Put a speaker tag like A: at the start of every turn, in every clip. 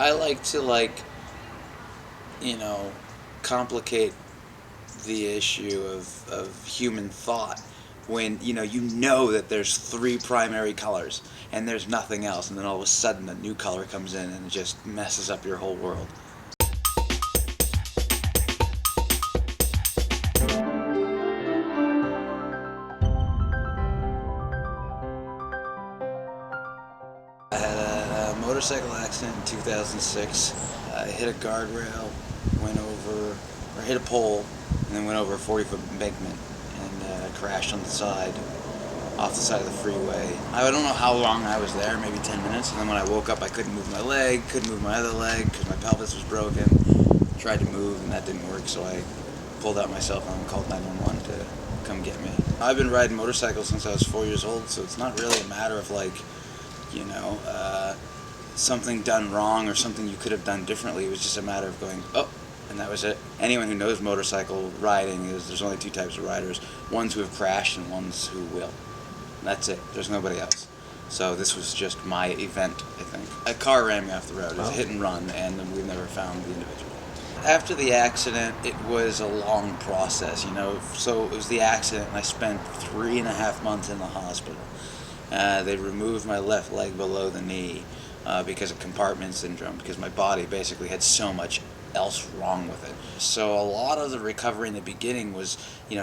A: I like to complicate the issue of human thought when you know that there's three primary colors and there's nothing else, and then all of a sudden a new color comes in and it just messes up your whole world. I had a motorcycle accident in 2006. I hit a guardrail, hit a pole, and then went over a 40-foot embankment and crashed on the side, off the side of the freeway. I don't know how long I was there, maybe 10 minutes, and then when I woke up I couldn't move my leg, couldn't move my other leg because my pelvis was broken. Tried to move and that didn't work, so I pulled out my cell phone and called 911 to come get me. I've been riding motorcycles since I was 4 years old, so it's not really a matter of something done wrong or something you could have done differently. It was just a matter of going, oh, and that was it. Anyone who knows motorcycle riding there's only two types of riders, ones who have crashed and ones who will. And that's it. There's nobody else. So this was just my event, I think. A car ran me off the road. It was a hit and run, and we've never found the individual. After the accident, it was a long process, So it was the accident, and I spent 3.5 months in the hospital. They removed my left leg below the knee because of compartment syndrome, because my body basically had so much else wrong with it. So a lot of the recovery in the beginning was,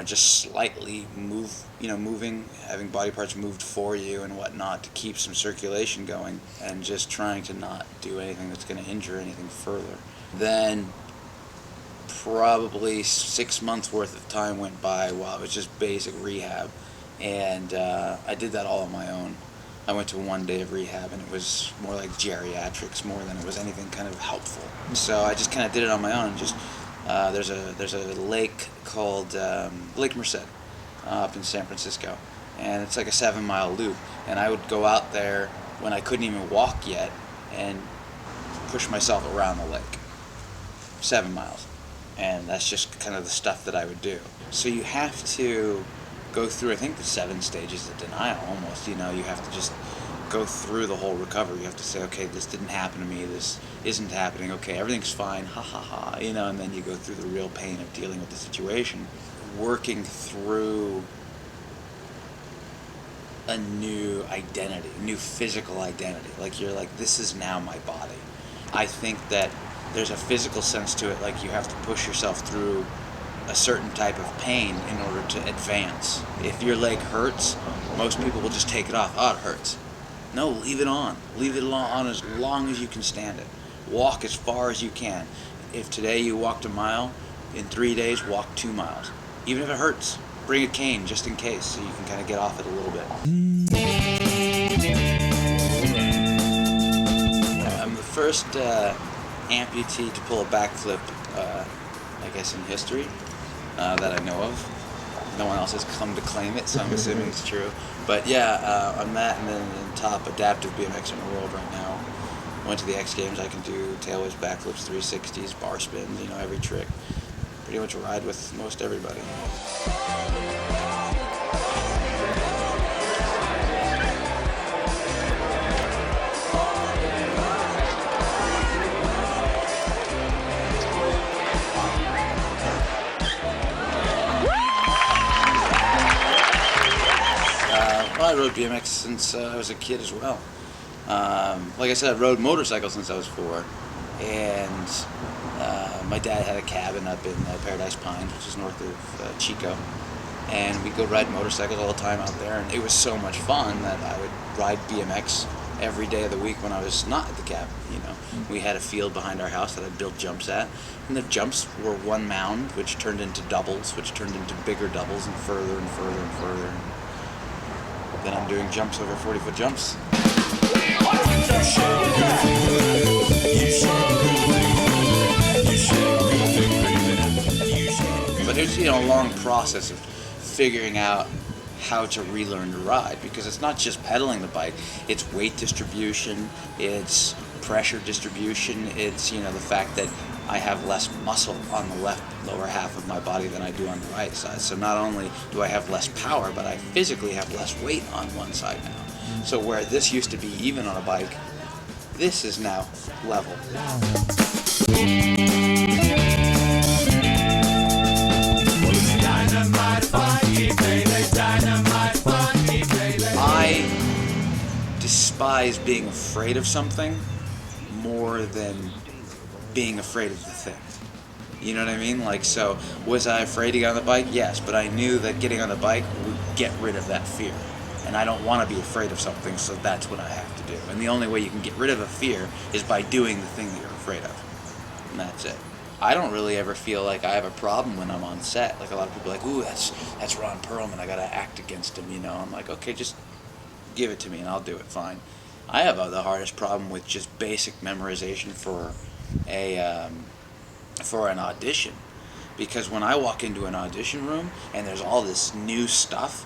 A: just slightly moving, having body parts moved for you and whatnot to keep some circulation going, and just trying to not do anything that's going to injure anything further. Then probably 6 months worth of time went by while it was just basic rehab. And I did that all on my own. I went to 1 day of rehab, and it was more like geriatrics more than it was anything kind of helpful. So I just kind of did it on my own. Just there's a lake called Lake Merced up in San Francisco, and it's like a 7-mile loop. And I would go out there when I couldn't even walk yet and push myself around the lake. 7 miles, and that's just kind of the stuff that I would do. So you have to go through, I think, the 7 stages of denial almost. You have to just go through the whole recovery. You have to say, okay, this didn't happen to me, this isn't happening, okay, everything's fine, ha ha ha, and then you go through the real pain of dealing with the situation, working through a new identity, new physical identity. You're like, this is now my body. I think that there's a physical sense to it, like you have to push yourself through a certain type of pain in order to advance. If your leg hurts, most people will just take it off. Oh, it hurts. No, leave it on. Leave it on as long as you can stand it. Walk as far as you can. If today you walked a mile, in 3 days, walk 2 miles. Even if it hurts, bring a cane just in case so you can kind of get off it a little bit. I'm the first amputee to pull a backflip, I guess, in history. That I know of. No one else has come to claim it, so I'm assuming it's true. But yeah, I'm that, and then in top adaptive BMX in the world right now. Went to the X Games. I can do tailways, backflips, 360s, bar spins, every trick. Pretty much ride with most everybody. I rode BMX since I was a kid as well. Like I said, I rode motorcycles since I was 4, and my dad had a cabin up in Paradise Pines, which is north of Chico, and we'd go ride motorcycles all the time out there, and it was so much fun that I would ride BMX every day of the week when I was not at the cabin. We had a field behind our house that I built jumps at, and the jumps were one mound, which turned into doubles, which turned into bigger doubles, and further and further and further. Then I'm doing jumps over 40-foot jumps. But it's a long process of figuring out how to relearn to ride, because it's not just pedaling the bike, it's weight distribution, it's pressure distribution, it's the fact that I have less muscle on the left lower half of my body than I do on the right side. So not only do I have less power, but I physically have less weight on one side now. So where this used to be even on a bike, this is now level. I despise being afraid of something more than being afraid of the thing. You know what I mean? Like, so, was I afraid to get on the bike? Yes, but I knew that getting on the bike would get rid of that fear. And I don't want to be afraid of something, so that's what I have to do. And the only way you can get rid of a fear is by doing the thing that you're afraid of. And that's it. I don't really ever feel like I have a problem when I'm on set. Like, a lot of people are like, ooh, that's Ron Perlman, I gotta act against him, you know? I'm like, okay, just give it to me and I'll do it fine. I have the hardest problem with just basic memorization for an audition, because when I walk into an audition room and there's all this new stuff,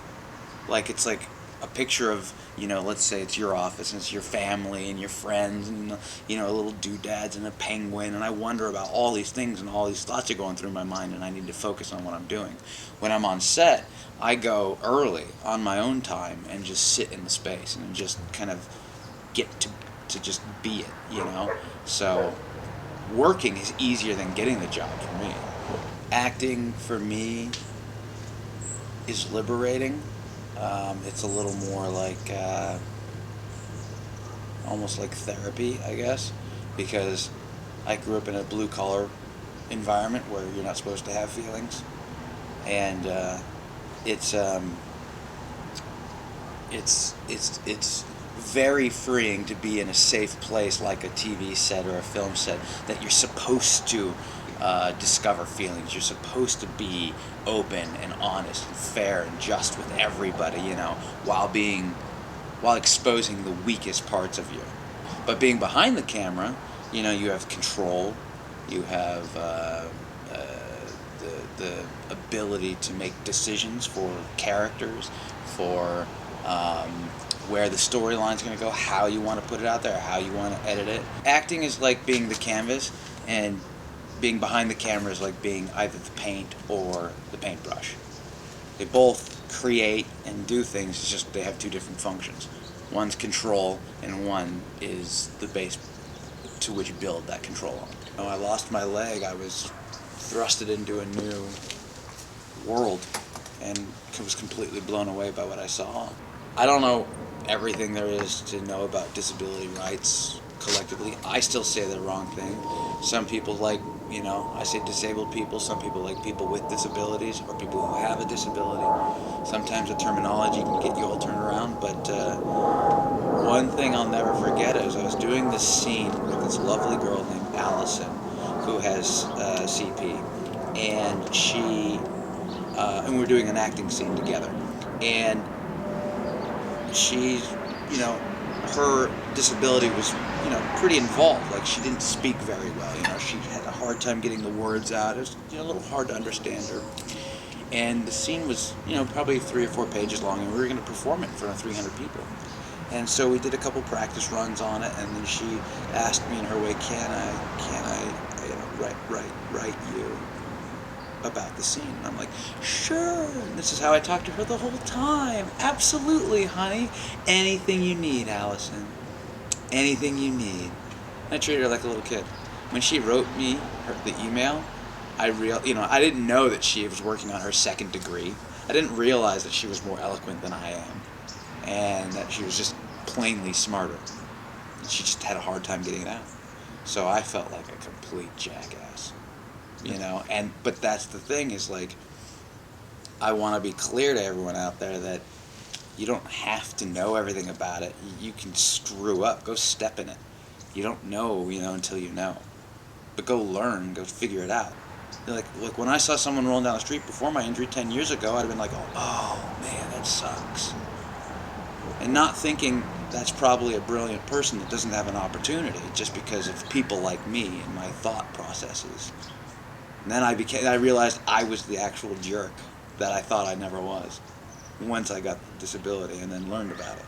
A: like it's like a picture of, you know, let's say it's your office and it's your family and your friends and, you know, little doodads and a penguin, and I wonder about all these things and all these thoughts are going through my mind and I need to focus on what I'm doing. When I'm on set, I go early on my own time and just sit in the space and just kind of get to just be it, you know? So working is easier than getting the job for me. Acting for me is liberating. It's a little more like almost like therapy, I guess, because I grew up in a blue-collar environment where you're not supposed to have feelings, and it's very freeing to be in a safe place like a TV set or a film set, that you're supposed to discover feelings. You're supposed to be open and honest and fair and just with everybody, you know, while exposing the weakest parts of you. But being behind the camera, you know, you have control, you have the ability to make decisions for characters, for where the storyline's going to go, how you want to put it out there, how you want to edit it. Acting is like being the canvas, and being behind the camera is like being either the paint or the paintbrush. They both create and do things, it's just they have two different functions. One's control, and one is the base to which you build that control on. When I lost my leg, I was thrusted into a new world and was completely blown away by what I saw. I don't know everything there is to know about disability rights collectively. I still say the wrong thing. Some people like, you know, I say disabled people, some people like people with disabilities or people who have a disability. Sometimes the terminology can get you all turned around, but one thing I'll never forget is I was doing this scene with this lovely girl named Allison who has CP, and and we're doing an acting scene together, and she's, you know, her disability was, you know, pretty involved. Like, she didn't speak very well, you know, she had a hard time getting the words out. It was, you know, a little hard to understand her. And the scene was, you know, probably 3 or 4 pages long, and we were going to perform it in front of 300 people. And so we did a couple practice runs on it, and then she asked me in her way, can I, you know, write you about the scene? And I'm like, sure. And this is how I talked to her the whole time. Absolutely, honey. Anything you need, Allison. Anything you need. And I treated her like a little kid. When she wrote me the email, I didn't know that she was working on her 2nd degree. I didn't realize that she was more eloquent than I am, and that she was just plainly smarter. She just had a hard time getting it out. So I felt like a complete jackass. You know, but that's the thing, is like, I want to be clear to everyone out there that you don't have to know everything about it. You can screw up. Go step in it. You don't know, you know, until you know. But go learn. Go figure it out. Like when I saw someone rolling down the street before my injury 10 years ago, I'd have been like, oh man, that sucks. And not thinking that's probably a brilliant person that doesn't have an opportunity just because of people like me and my thought processes. And then I realized I was the actual jerk that I thought I never was once I got the disability and then learned about it.